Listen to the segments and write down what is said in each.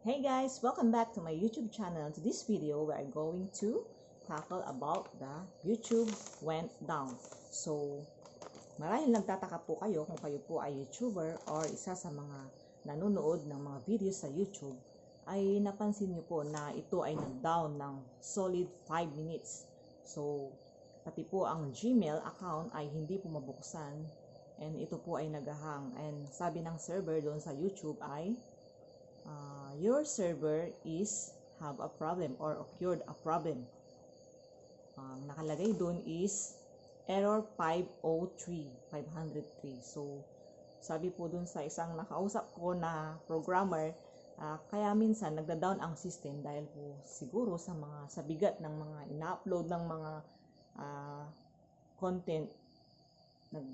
Hey guys, welcome back to my YouTube channel. To this video, we are going to tackle about the YouTube went down. So, marahil nagtataka po kayo kung kayo po ay YouTuber or isa sa mga nanonood ng mga videos sa YouTube, ay napansin nyo po na ito ay nag-down ng solid 5 minutes. So, pati po ang Gmail account ay hindi po mabuksan and ito po ay nagahang. And sabi ng server doon sa YouTube ay your server is have a problem or occurred a problem. Nakalagay doon is error 503. So, sabi po doon sa isang nakausap ko na programmer, kaya minsan nagda-down ang system dahil po siguro sa bigat ng mga ina-upload ng mga content,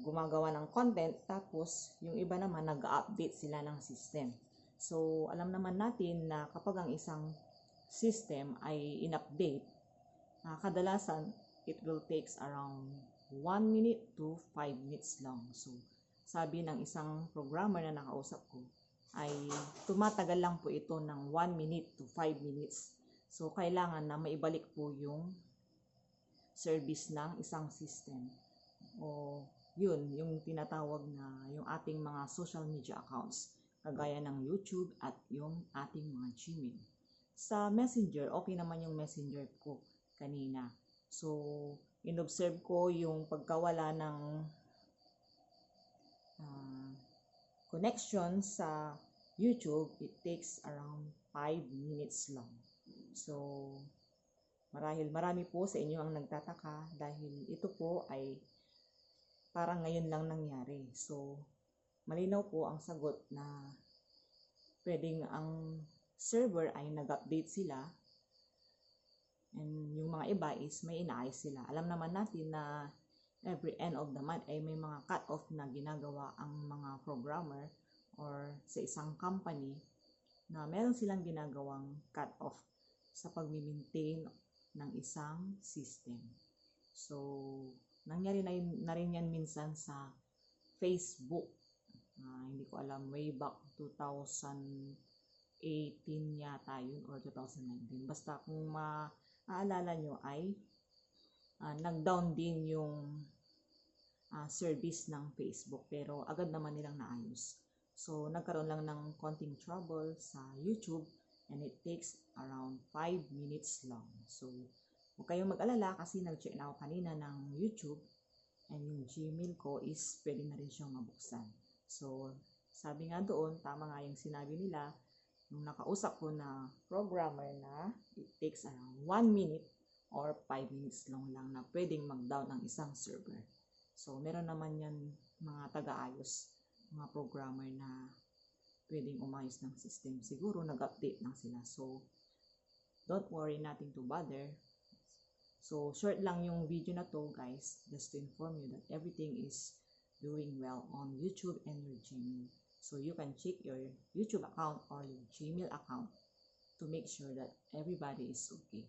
gumagawa ng content, tapos yung iba naman nag-update sila ng system. So, alam naman natin na kapag ang isang system ay in-update, kadalasan it will takes around 1 minute to 5 minutes long. So, sabi ng isang programmer na nakausap ko, ay tumatagal lang po ito ng 1 minute to 5 minutes. So, kailangan na maibalik po yung service ng isang system. O, yun, yung tinatawag na yung ating mga social media accounts, kagaya ng YouTube at yung ating mga Gmail. Sa Messenger, okay naman yung Messenger ko kanina. So, inobserve ko yung pagkawala ng connection sa YouTube, it takes around 5 minutes long. So, marami po sa inyo ang nagtataka dahil ito po ay parang ngayon lang nangyari. So, malinaw po ang sagot na pwedeng ang server ay nag-update sila and yung mga iba is may inaayos sila. Alam naman natin na every end of the month ay may mga cut-off na ginagawa ang mga programmer or sa isang company na meron silang ginagawang cut-off sa pag-maintain ng isang system. So, nangyari na rin yan minsan sa Facebook. Hindi ko alam, way back 2018 yata yun or 2019. Basta kung maaalala nyo ay nag-down din yung service ng Facebook, pero agad naman nilang naayos. So, nagkaroon lang ng konting trouble sa YouTube and it takes around 5 minutes long. So, huwag kayong mag-alala kasi nag-check na ako kanina ng YouTube and yung Gmail ko is pwede na rin siyang mabuksan. So, sabi nga doon, tama nga yung sinabi nila, nung nakausap ko na programmer na it takes around 1 minute or 5 minutes long lang na pwedeng mag-down ang isang server. So, meron naman yan mga taga-ayos, mga programmer na pwedeng umayos ng system. Siguro nag-update lang sila. So, don't worry, nothing to bother. So, short lang yung video na to, guys, just to inform you that everything is doing well on YouTube and your Gmail. So, you can check your YouTube account or your Gmail account to make sure that everybody is okay.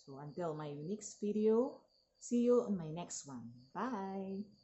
So, until my next video, see you on my next one. Bye!